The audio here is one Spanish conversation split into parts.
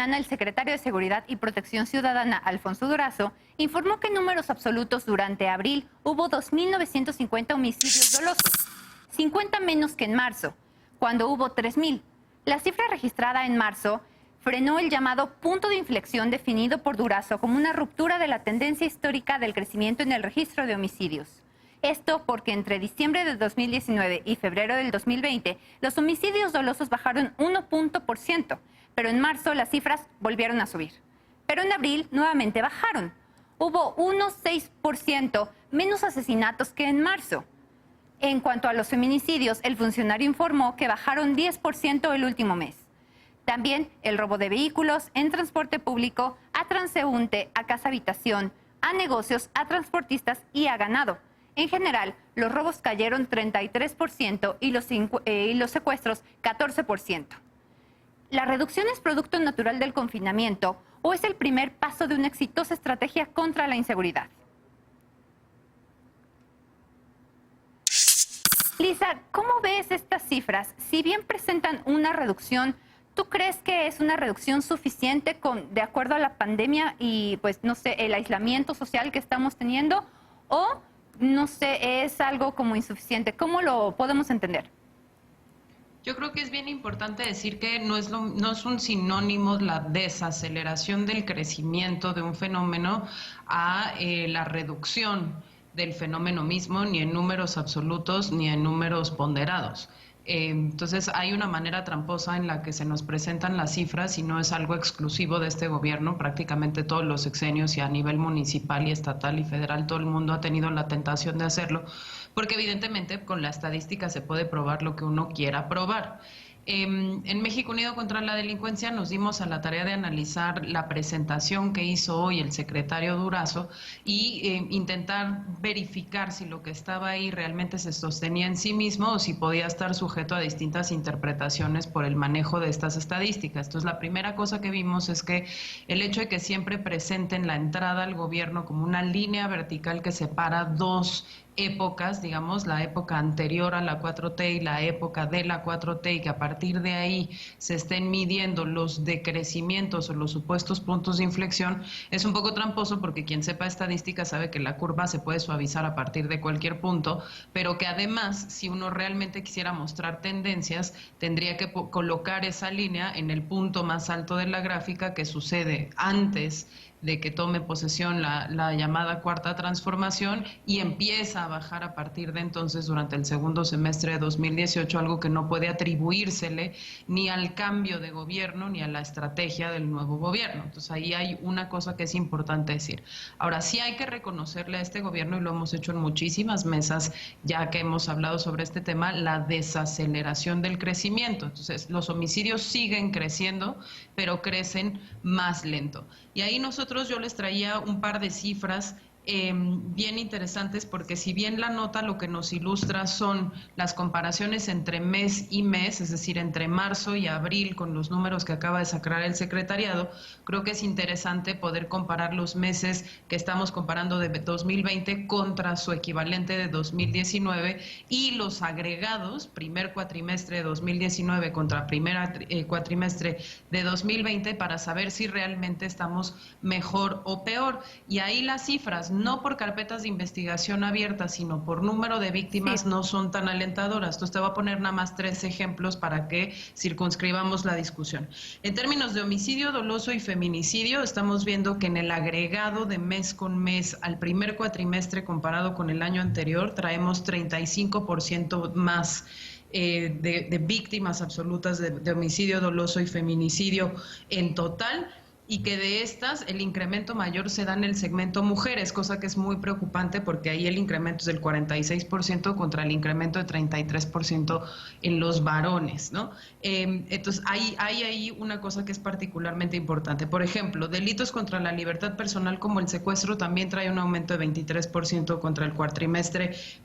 mañana, el secretario de Seguridad y Protección Ciudadana, Alfonso Durazo, informó que en números absolutos durante abril hubo 2.950 homicidios dolosos, 50 menos que en marzo, cuando hubo 3.000. La cifra registrada en marzo frenó el llamado punto de inflexión definido por Durazo como una ruptura de la tendencia histórica del crecimiento en el registro de homicidios. Esto porque entre diciembre de 2019 y febrero del 2020, los homicidios dolosos bajaron 1%, pero en marzo las cifras volvieron a subir. Pero en abril nuevamente bajaron. Hubo 1,6% menos asesinatos que en marzo. En cuanto a los feminicidios, el funcionario informó que bajaron 10% el último mes. También el robo de vehículos en transporte público, a transeúnte, a casa-habitación, a negocios, a transportistas y a ganado. En general, los robos cayeron 33% y los secuestros 14%. ¿La reducción es producto natural del confinamiento o es el primer paso de una exitosa estrategia contra la inseguridad? Lisa, ¿cómo ves estas cifras? Si bien presentan una reducción, ¿tú crees que es una reducción suficiente de acuerdo a la pandemia y, pues, no sé, el aislamiento social que estamos teniendo? ¿O, no sé, es algo como insuficiente? ¿Cómo lo podemos entender? Yo creo que es bien importante decir que no es un sinónimo la desaceleración del crecimiento de un fenómeno a la reducción del fenómeno mismo, ni en números absolutos ni en números ponderados. Entonces hay una manera tramposa en la que se nos presentan las cifras y no es algo exclusivo de este gobierno. Prácticamente todos los sexenios y a nivel municipal y estatal y federal todo el mundo ha tenido la tentación de hacerlo, porque evidentemente con la estadística se puede probar lo que uno quiera probar. En México Unido contra la Delincuencia nos dimos a la tarea de analizar la presentación que hizo hoy el secretario Durazo y intentar verificar si lo que estaba ahí realmente se sostenía en sí mismo o si podía estar sujeto a distintas interpretaciones por el manejo de estas estadísticas. Entonces, la primera cosa que vimos es que el hecho de que siempre presenten la entrada al gobierno como una línea vertical que separa dos épocas, digamos, la época anterior a la 4T y la época de la 4T, y que a partir de ahí se estén midiendo los decrecimientos o los supuestos puntos de inflexión, es un poco tramposo porque quien sepa estadística sabe que la curva se puede suavizar a partir de cualquier punto, pero que además, si uno realmente quisiera mostrar tendencias, tendría que colocar esa línea en el punto más alto de la gráfica, que sucede antes de que tome posesión la llamada cuarta transformación, y empieza a bajar a partir de entonces durante el segundo semestre de 2018, algo que no puede atribuírsele ni al cambio de gobierno ni a la estrategia del nuevo gobierno. Entonces ahí hay una cosa que es importante decir. Ahora, sí hay que reconocerle a este gobierno, y lo hemos hecho en muchísimas mesas ya que hemos hablado sobre este tema, la desaceleración del crecimiento. Entonces los homicidios siguen creciendo, pero crecen más lento. Y ahí yo les traía un par de cifras bien interesantes, porque si bien la nota lo que nos ilustra son las comparaciones entre mes y mes, es decir, entre marzo y abril con los números que acaba de sacar el secretariado, creo que es interesante poder comparar los meses que estamos comparando de 2020 contra su equivalente de 2019 y los agregados, primer cuatrimestre de 2019 contra primer cuatrimestre de 2020, para saber si realmente estamos mejor o peor. Y ahí las cifras, no por carpetas de investigación abiertas, sino por número de víctimas, no son tan alentadoras. Entonces te voy a poner nada más 3 ejemplos para que circunscribamos la discusión. En términos de homicidio doloso y feminicidio, estamos viendo que en el agregado de mes con mes al primer cuatrimestre comparado con el año anterior, traemos 35% más de víctimas absolutas de homicidio doloso y feminicidio en total, y que de estas el incremento mayor se da en el segmento mujeres, cosa que es muy preocupante porque ahí el incremento es del 46% contra el incremento de 33% en los varones, ¿no? Entonces hay ahí una cosa que es particularmente importante. Por ejemplo, delitos contra la libertad personal como el secuestro también trae un aumento de 23% contra el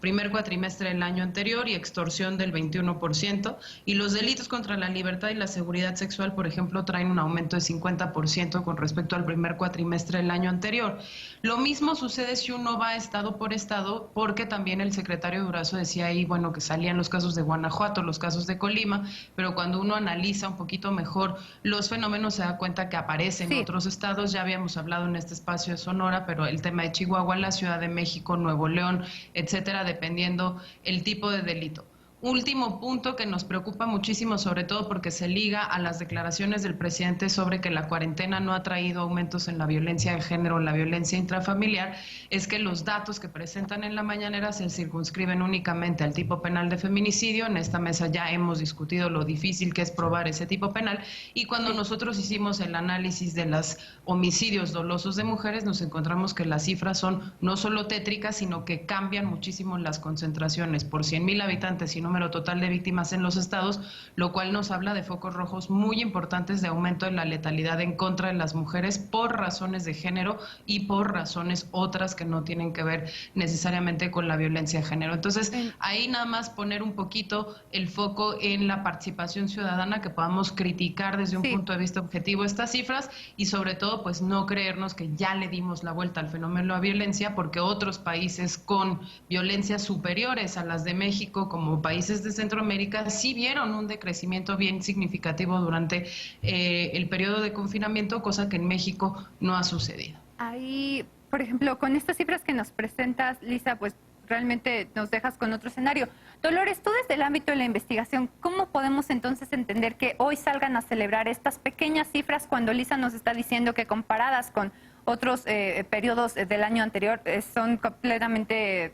primer cuatrimestre del año anterior, y extorsión del 21%, y los delitos contra la libertad y la seguridad sexual, por ejemplo, traen un aumento de 50% crecimiento con respecto al primer cuatrimestre del año anterior. Lo mismo sucede si uno va estado por estado, porque también el secretario Durazo decía ahí, bueno, que salían los casos de Guanajuato, los casos de Colima, pero cuando uno analiza un poquito mejor los fenómenos se da cuenta que aparecen en otros estados. Ya habíamos hablado en este espacio de Sonora, pero el tema de Chihuahua, la Ciudad de México, Nuevo León, etcétera, dependiendo el tipo de delito. Último punto que nos preocupa muchísimo, sobre todo porque se liga a las declaraciones del presidente sobre que la cuarentena no ha traído aumentos en la violencia de género, la violencia intrafamiliar, es que los datos que presentan en la mañanera se circunscriben únicamente al tipo penal de feminicidio. En esta mesa ya hemos discutido lo difícil que es probar ese tipo penal, y cuando nosotros hicimos el análisis de los homicidios dolosos de mujeres, nos encontramos que las cifras son no solo tétricas, sino que cambian muchísimo las concentraciones por 100,000 habitantes y número total de víctimas en los estados, lo cual nos habla de focos rojos muy importantes de aumento en la letalidad en contra de las mujeres por razones de género y por razones otras que no tienen que ver necesariamente con la violencia de género. Entonces, ahí nada más poner un poquito el foco en la participación ciudadana, que podamos criticar desde un punto de vista objetivo estas cifras, y sobre todo, pues no creernos que ya le dimos la vuelta al fenómeno de la violencia, porque otros países con violencias superiores a las de México, como países de Centroamérica, sí vieron un decrecimiento bien significativo durante el periodo de confinamiento, cosa que en México no ha sucedido. Ahí, por ejemplo, con estas cifras que nos presentas, Lisa, pues realmente nos dejas con otro escenario. Dolores, tú desde el ámbito de la investigación, ¿cómo podemos entonces entender que hoy salgan a celebrar estas pequeñas cifras cuando Lisa nos está diciendo que comparadas con otros periodos del año anterior son completamente,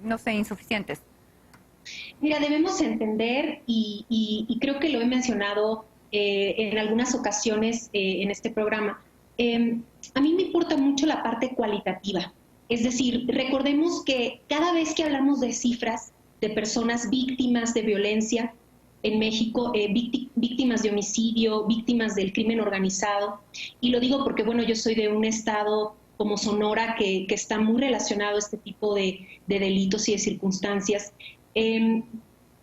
no sé, insuficientes? Mira, debemos entender, y creo que lo he mencionado en algunas ocasiones en este programa, a mí me importa mucho la parte cualitativa. Es decir, recordemos que cada vez que hablamos de cifras de personas víctimas de violencia en México, víctimas de homicidio, víctimas del crimen organizado, y lo digo porque, bueno, yo soy de un estado como Sonora que está muy relacionado a este tipo de delitos y de circunstancias.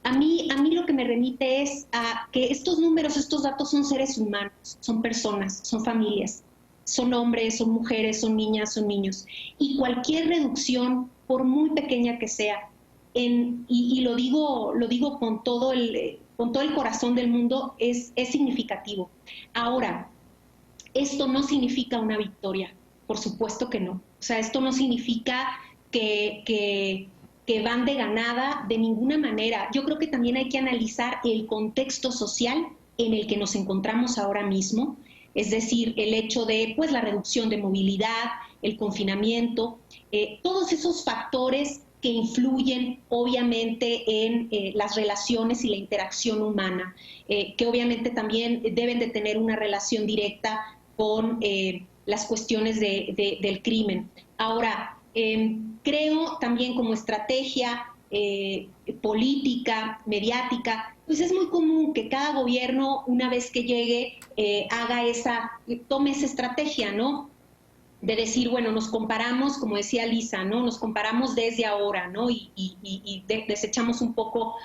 A mí lo que me remite es a que estos números, estos datos son seres humanos, son personas, son familias, son hombres, son mujeres, son niñas, son niños. Y cualquier reducción, por muy pequeña que sea, y lo digo con todo el corazón del mundo, es significativo. Ahora, esto no significa una victoria, por supuesto que no. O sea, esto no significa que van de ganada de ninguna manera. Yo creo que también hay que analizar el contexto social en el que nos encontramos ahora mismo, es decir, el hecho de pues, la reducción de movilidad, el confinamiento, todos esos factores que influyen obviamente en las relaciones y la interacción humana, que obviamente también deben de tener una relación directa con las cuestiones del crimen. Ahora, creo también como estrategia política, mediática, pues es muy común que cada gobierno, una vez que llegue, tome esa estrategia, ¿no? De decir, bueno, nos comparamos, como decía Lisa, ¿no? Nos comparamos desde ahora, ¿no? Y desechamos un poco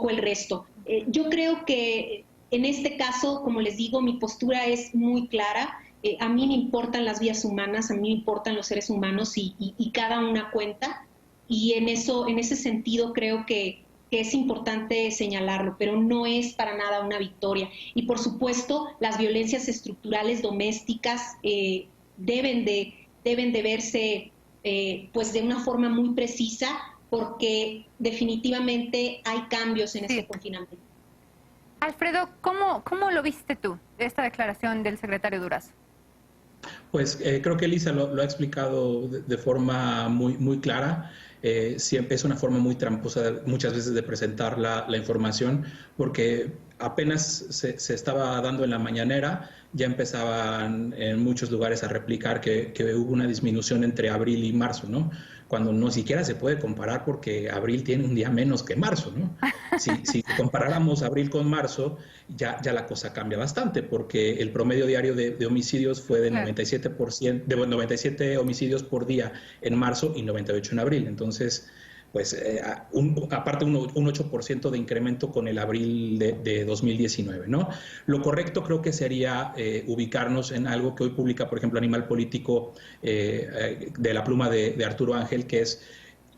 el resto. Yo creo que en este caso, como les digo, mi postura es muy clara. A mí me importan las vidas humanas, a mí me importan los seres humanos y cada una cuenta. Y en ese sentido creo que es importante señalarlo, pero no es para nada una victoria. Y por supuesto, las violencias estructurales domésticas deben de verse pues de una forma muy precisa, porque definitivamente hay cambios en este confinamiento. Alfredo, ¿cómo lo viste tú, esta declaración del secretario Durazo? Pues creo que Elisa lo ha explicado de forma muy clara. Siempre es una forma muy tramposa muchas veces de presentar la información, porque apenas se estaba dando en la mañanera, ya empezaban en muchos lugares a replicar que hubo una disminución entre abril y marzo, ¿no? Cuando no siquiera se puede comparar porque abril tiene un día menos que marzo, ¿no? Si comparáramos abril con marzo, ya la cosa cambia bastante, porque el promedio diario de homicidios fue de 97%, de 97 homicidios por día en marzo y 98 en abril. Entonces, aparte un 8% de incremento con el abril de 2019, ¿no? Lo correcto creo que sería ubicarnos en algo que hoy publica, por ejemplo, Animal Político, de la pluma de Arturo Ángel, que es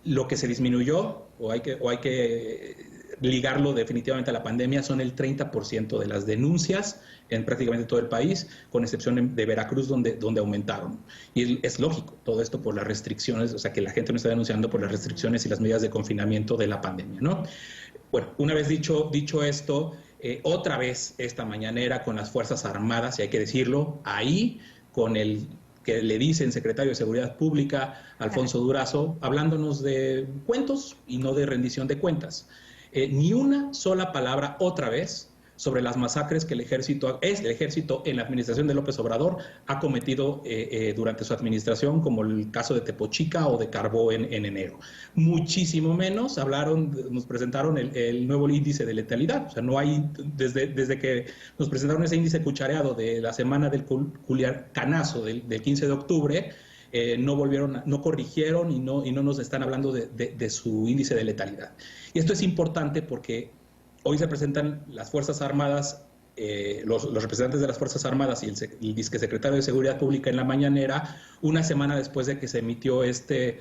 lo que se disminuyó, o hay que ligarlo definitivamente a la pandemia, son el 30% de las denuncias en prácticamente todo el país, con excepción de Veracruz, donde aumentaron. Y es lógico, todo esto por las restricciones, o sea, que la gente no está denunciando por las restricciones y las medidas de confinamiento de la pandemia, ¿no? Bueno, una vez dicho esto, otra vez esta mañanera con las Fuerzas Armadas, y hay que decirlo, ahí con el que le dicen secretario de Seguridad Pública, Alfonso Durazo, hablándonos de cuentos y no de rendición de cuentas. Ni una sola palabra otra vez sobre las masacres que el ejército en la administración de López Obrador ha cometido durante su administración, como el caso de Tepochica o de Carbó en enero. Muchísimo menos nos presentaron el nuevo índice de letalidad. O sea, no hay, desde que nos presentaron ese índice cuchareado de la semana del Culiacanazo del 15 de octubre, no corrigieron y no nos están hablando de su índice de letalidad. Y esto es importante porque hoy se presentan las Fuerzas Armadas, los representantes de las Fuerzas Armadas y el disquesecretario de Seguridad Pública en la mañanera, una semana después de que se emitió este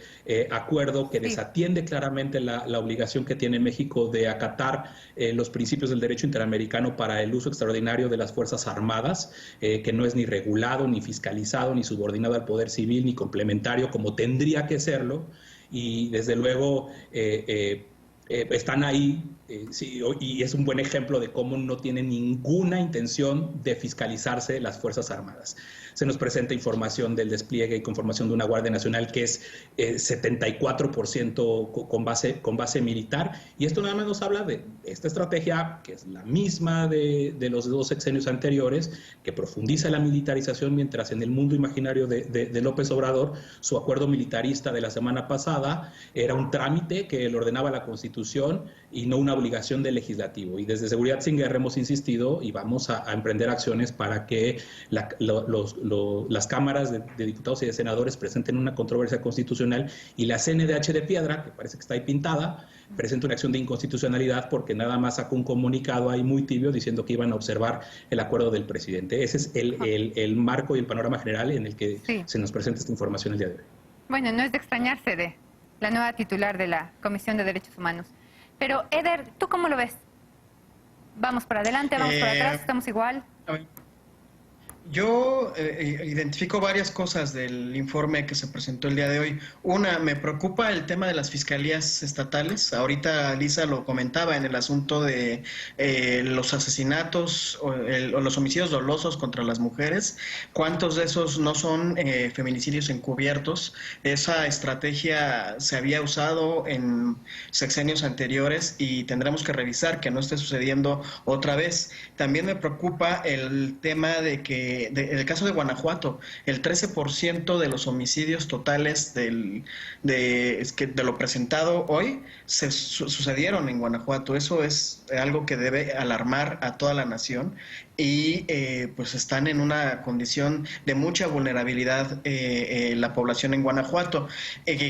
acuerdo que desatiende claramente la obligación que tiene México de acatar los principios del derecho interamericano para el uso extraordinario de las Fuerzas Armadas, que no es ni regulado, ni fiscalizado, ni subordinado al poder civil, ni complementario, como tendría que serlo, y desde luego están ahí, sí, y es un buen ejemplo de cómo no tienen ninguna intención de fiscalizarse las Fuerzas Armadas. Se nos presenta información del despliegue y conformación de una Guardia Nacional que es 74% con base militar, y esto nada más nos habla de esta estrategia, que es la misma de los dos sexenios anteriores, que profundiza la militarización, mientras en el mundo imaginario de López Obrador, su acuerdo militarista de la semana pasada era un trámite que le ordenaba la Constitución y no una obligación del legislativo. Y desde Seguridad Sin Guerra hemos insistido y vamos a emprender acciones para que las cámaras de diputados y de senadores presenten una controversia constitucional, y la CNDH de Piedra, que parece que está ahí pintada, presenta una acción de inconstitucionalidad porque nada más sacó un comunicado ahí muy tibio diciendo que iban a observar el acuerdo del presidente. Ese es el marco y el panorama general en el que se nos presenta esta información el día de hoy. Bueno, no es de extrañarse de la nueva titular de la Comisión de Derechos Humanos. Pero, Eder, ¿tú cómo lo ves? ¿Vamos para adelante, vamos para atrás, estamos igual? Yo identifico varias cosas del informe que se presentó el día de hoy. Una, me preocupa el tema de las fiscalías estatales. Ahorita Lisa lo comentaba en el asunto de los asesinatos o los homicidios dolosos contra las mujeres. ¿Cuántos de esos no son feminicidios encubiertos? Esa estrategia se había usado en sexenios anteriores y tendremos que revisar que no esté sucediendo otra vez. También me preocupa el tema de que en el caso de Guanajuato, el 13% de los homicidios totales de lo presentado hoy sucedieron en Guanajuato. Eso es algo que debe alarmar a toda la nación y pues están en una condición de mucha vulnerabilidad la población en Guanajuato.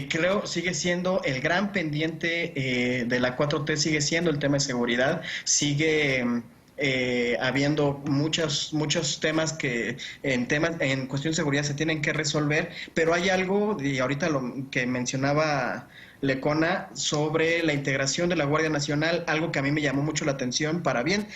Creo sigue siendo el gran pendiente de la 4T, sigue siendo el tema de seguridad, sigue habiendo muchos temas que en cuestión de seguridad se tienen que resolver, pero hay algo, y ahorita lo que mencionaba Lecona, sobre la integración de la Guardia Nacional, algo que a mí me llamó mucho la atención para bien.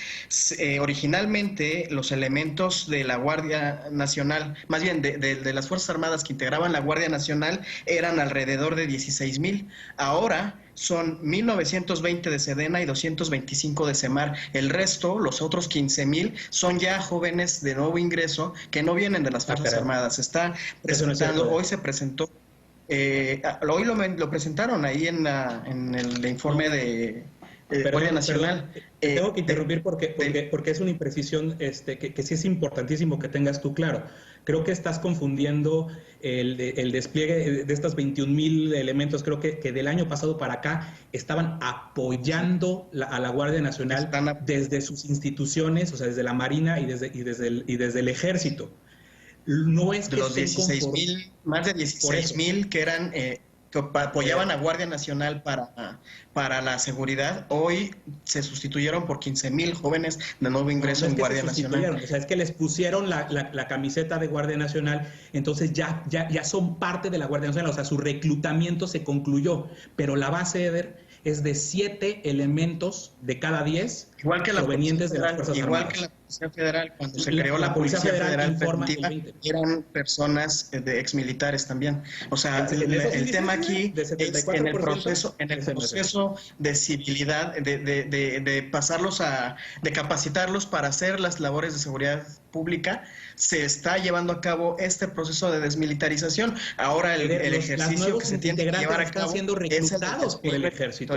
Originalmente los elementos de la Guardia Nacional, más bien de las Fuerzas Armadas que integraban la Guardia Nacional, eran alrededor de 16,000. Ahora son 1,920 de Sedena y 225 de Semar. El resto, los otros 15,000, son ya jóvenes de nuevo ingreso que no vienen de las Fuerzas Armadas. Está presentando, hoy se presentó, hoy lo presentaron ahí en el informe de Guardia Nacional. Tengo que interrumpir porque es una imprecisión que sí es importantísimo que tengas tú claro. Creo que estás confundiendo el despliegue de estas 21,000 elementos. Creo que del año pasado para acá estaban apoyando a la Guardia Nacional desde sus instituciones, o sea, desde la Marina y desde el Ejército. No es que los 16,000, más de 16,000 que eran que apoyaban a Guardia Nacional para la seguridad, hoy se sustituyeron por 15,000 jóvenes de nuevo ingreso en Guardia Nacional. O sea, es que les pusieron la camiseta de Guardia Nacional, entonces ya son parte de la Guardia Nacional, o sea, su reclutamiento se concluyó, pero la base, Eder, es de 7 elementos de cada 10 igual que la provenientes de las Fuerzas igual Armadas. que la Policía Federal, cuando se creó la Policía Federal preventiva, eran personas de exmilitares también. O sea, el tema aquí es en el proceso de civilidad, de pasarlos de capacitarlos para hacer las labores de seguridad pública, se está llevando a cabo este proceso de desmilitarización. Ahora el ejercicio que se tiene que llevar a cabo siendo reclutados por el ejército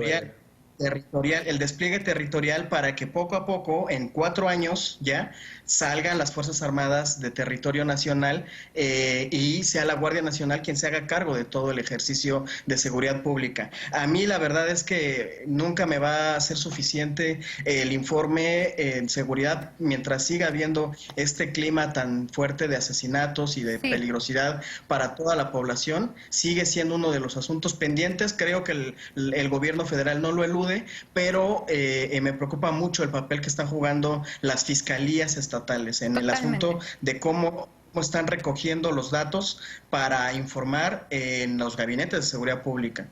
territorial, el despliegue territorial para que poco a poco, en 4 años ya, salgan las Fuerzas Armadas de territorio nacional y sea la Guardia Nacional quien se haga cargo de todo el ejercicio de seguridad pública. A mí la verdad es que nunca me va a ser suficiente el informe en seguridad mientras siga habiendo este clima tan fuerte de asesinatos y de peligrosidad para toda la población. Sigue siendo uno de los asuntos pendientes. Creo que el gobierno federal no lo elude, pero me preocupa mucho el papel que están jugando las fiscalías estatales en el asunto de cómo están recogiendo los datos para informar en los gabinetes de seguridad pública.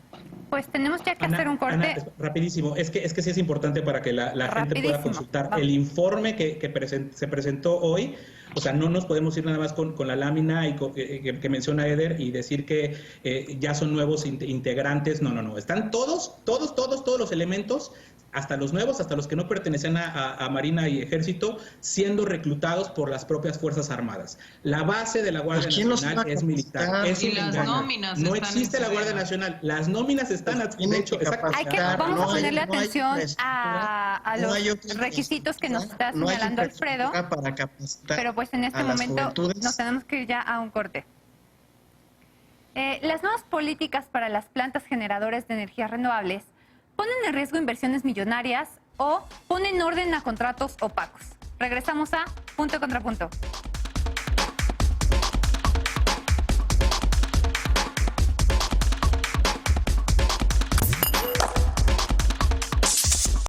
Pues tenemos ya que hacer un corte. Ana, rapidísimo, es que sí es importante para que la gente pueda consultar. El informe que se presentó hoy, o sea, no nos podemos ir nada más con la lámina y que menciona Eder y decir que ya son nuevos integrantes. No. Están todos los elementos, hasta los nuevos, hasta los que no pertenecen a Marina y Ejército, siendo reclutados por las propias Fuerzas Armadas. La base de la Guardia Nacional es militar. Es y las nóminas no existe la Guardia Nacional. Las nóminas están, de hecho, vamos a ponerle atención a los requisitos que nos está señalando Alfredo, pero pues en este momento nos tenemos que ir ya a un corte. Las nuevas políticas para las plantas generadoras de energías renovables ponen en riesgo inversiones millonarias o ponen orden a contratos opacos. Regresamos a Punto Contrapunto.